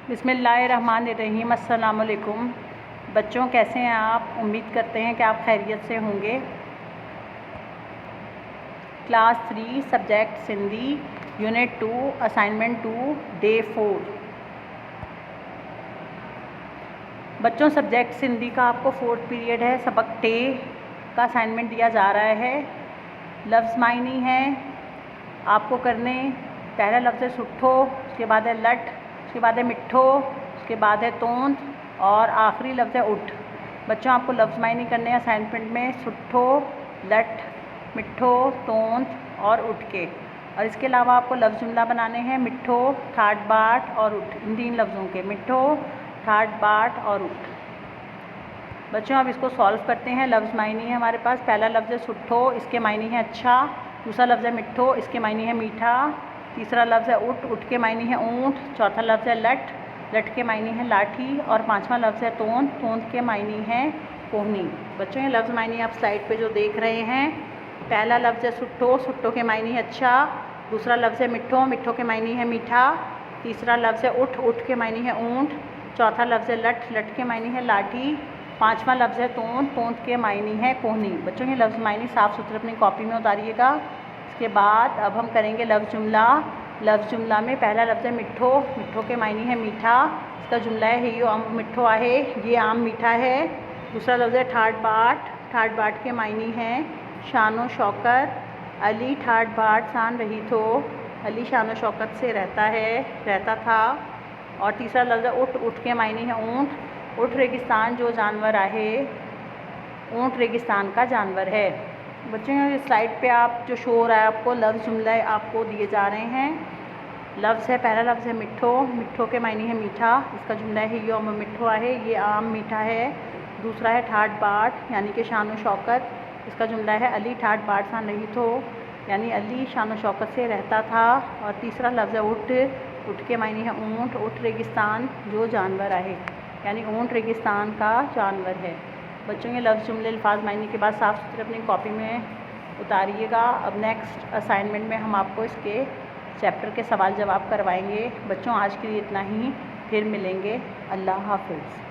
बिस्मिल्लाहिर्रहमानिर्रहीम। अस्सलाम वालेकुम बच्चों, कैसे हैं आप? उम्मीद करते हैं कि आप खैरियत से होंगे। Class 3 subject Sindhi unit 2 assignment 2 day 4। बच्चों, सब्जेक्ट सिंधी का आपको 4th पीरियड है। सबक टे का असाइनमेंट दिया जा रहा है। लफ्ज़ मायनी है आपको करने। पहला लफ्ज़ है सुट्ठो, उसके बाद है लट, उसके बाद है मिट्ठो, उसके बाद है तोंद और आखिरी लफ्ज़ है उठ। बच्चों, आपको लफ्ज़ मायनी करने हैं असाइनमेंट में सुट्ठो, लट, मिट्ठो, तोंद और उठ के। और इसके अलावा आपको लफ्ज़ जुमला बनाने हैं मिट्ठो, ठाट बाट और उठ। इन 3 लफ्ज़ों के मिट्ठो, ठाट बाट और उठ। बच्चों, अब इसको सॉल्व करते हैं। लफ्ज़ मायनी है हमारे पास। पहला लफ्ज़ है सुट्ठो, इसके मायनी है अच्छा। दूसरा लफ्ज़ है मिट्ठो, इसके मायनी है मीठा। तीसरा लफ्ज़ है उठ, उठ के मायनी है ऊँट। चौथा लफ्ज़ है लट, लट के मायनी है लाठी। और पांचवा लफ्ज़ है तोंद, तोंद के मायनी है कोहनी। बच्चों, ये लफ्ज़ मायनी आप स्लाइड पे जो देख रहे हैं। पहला लफ्ज़ है सुट्ठो, सुट्ठो के मायनी है अच्छा। दूसरा लफ्ज़ है मिट्ठो, मिट्ठो के मायनी है मीठा। तीसरा लफ्ज़ है उठ, उठ के मायनी है ऊँट। चौथा लफ्ज़ है लट, लट के मायनी है लाठी। पांचवा लफ्ज़ है तोंद, तोंद के मायनी है कोहनी। बच्चों, ये लफ्ज़ मायनी साफ़ सुथरे अपनी कॉपी में उतारिएगा। इसके बाद अब हम करेंगे लफ्ज़ जुमला। लफ्ज़ जुमला में पहला लफ्ज़ है मिट्ठो, मिट्ठो के मायनी है मीठा। इसका जुमला है यो आम मिट्ठो आहे, ये आम मीठा है। दूसरा लफ्ज़ है ठाट बाट, ठाट बाट के मायनी है शान व शौकत। अली ठाट बाट सान रही थो, अली शान व शौकत से रहता है, रहता था। और तीसरा लफ्ज़ है उठ, उठ के मायनी है ऊँट। उठ रेगिस्तान जो जानवर आहे, ऊँट रेगिस्तान का जानवर है। बच्चों, इस स्लाइड पे आप जो शो हो रहा है आपको लफ्ज़ जुमले आपको दिए जा रहे हैं। लफ्ज़ है, पहला लफ्ज़ है मिट्ठो, मिट्ठो के मायनी है मीठा। इसका जुमला है यो आम मिट्ठो आहे, ये आम मीठा है। दूसरा है ठाट बाट यानी कि शान व शौकत। इसका जुमला है अली ठाट बाट सान रही थो, यानी अली शान व शौकत से रहता था। और तीसरा लफ्ज़ है उठ, उठ के मायनी है ऊँट। उठ रेगिस्तान जो जानवर आहे, यानी ऊँट रेगिस्तान का जानवर है। बच्चों, ये लफ्ज़ जुमले अल्फाज मायने के बाद साफ़ सुथरे अपनी कॉपी में उतारिएगा। अब नेक्स्ट असाइनमेंट में हम आपको इसके चैप्टर के सवाल जवाब करवाएंगे। बच्चों, आज के लिए इतना ही, फिर मिलेंगे। अल्लाह हाफ़िज़।